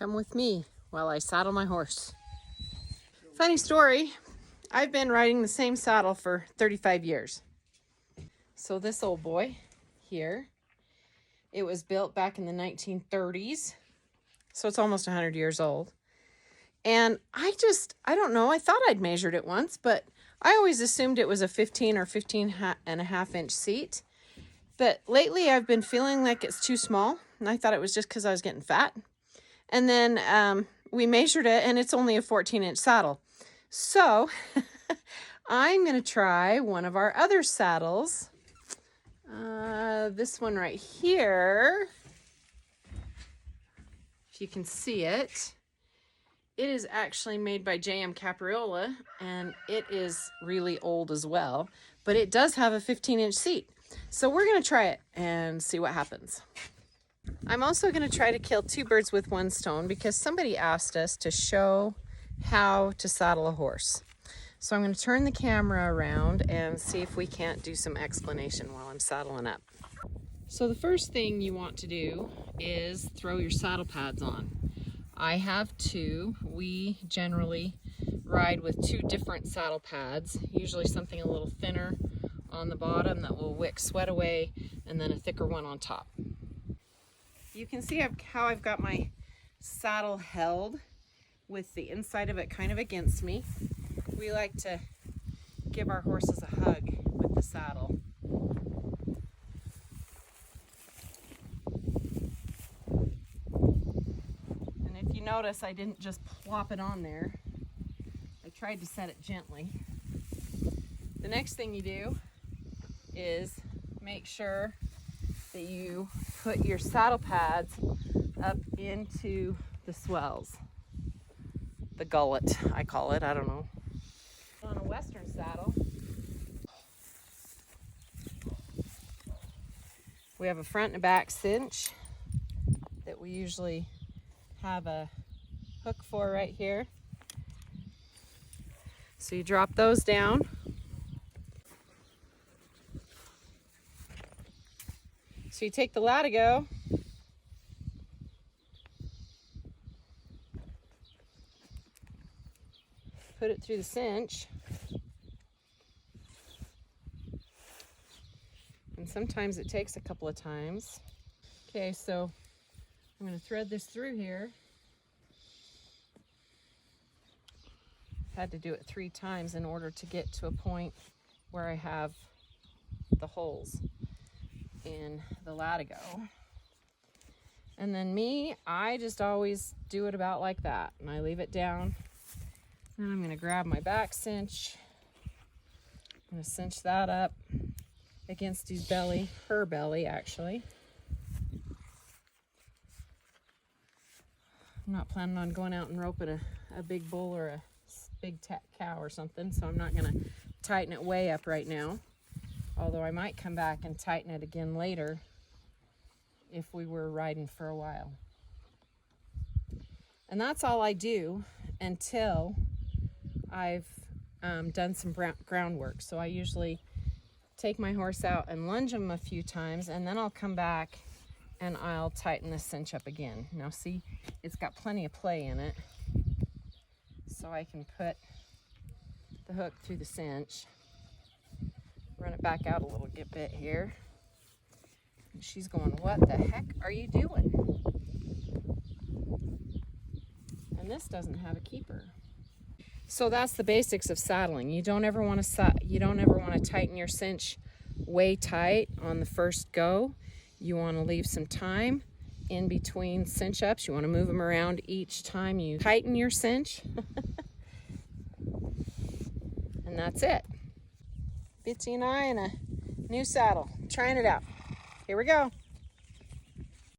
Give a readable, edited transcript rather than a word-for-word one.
Come with me while I saddle my horse. Funny story, I've been riding the same saddle for 35 years. So this old boy here, it was built back in the 1930s. So it's almost 100 years old. And I don't know, I thought I'd measured it once, but I always assumed it was a 15 or 15.5 inch seat. But lately I've been feeling like it's too small, and I thought it was just because I was getting fat. And then we measured it, and it's only a 14-inch saddle. So I'm going to try one of our other saddles. This one right here, if you can see it. It is actually made by J.M. Capriola, and it is really old as well, but it does have a 15-inch seat. So we're going to try it and see what happens. I'm also going to try to kill two birds with one stone because somebody asked us to show how to saddle a horse. So I'm going to turn the camera around and see if we can't do some explanation while I'm saddling up. So the first thing you want to do is throw your saddle pads on. I have two. We generally ride with two different saddle pads, usually something a little thinner on the bottom that will wick sweat away, and then a thicker one on top. You can see how I've got my saddle held with the inside of it kind of against me. We like to give our horses a hug with the saddle. If you notice, I didn't just plop it on there. I tried to set it gently. The next thing you do is make sure that you put your saddle pads up into the swells. The gullet, I call it, I don't know. On a Western saddle, we have a front and a back cinch that we usually have a hook for right here. So you drop those down. So you take the latigo, put it through the cinch, and sometimes it takes a couple of times. Okay, so I'm going to thread this through here. Had to do it 3 times in order to get to a point where I have the holes in the latigo. And then I just always do it about like that, and I leave it down. Then I'm going to grab my back cinch. I'm going to cinch that up against his belly, her belly actually. I'm not planning on going out and roping a big bull or a big cow or something, so I'm not going to tighten it way up right now. Although I might come back and tighten it again later if we were riding for a while. And that's all I do until I've done some groundwork. So I usually take my horse out and lunge him a few times, and then I'll come back and I'll tighten the cinch up again. Now see, it's got plenty of play in it. So I can put the hook through the cinch, run it back out a little bit here. And she's going, what the heck are you doing? And this doesn't have a keeper. So that's the basics of saddling. You don't ever want to tighten your cinch way tight on the first go. You want to leave some time in between cinch ups. You want to move them around each time you tighten your cinch. And that's it. Bitsy and I in a new saddle, trying it out. Here we go.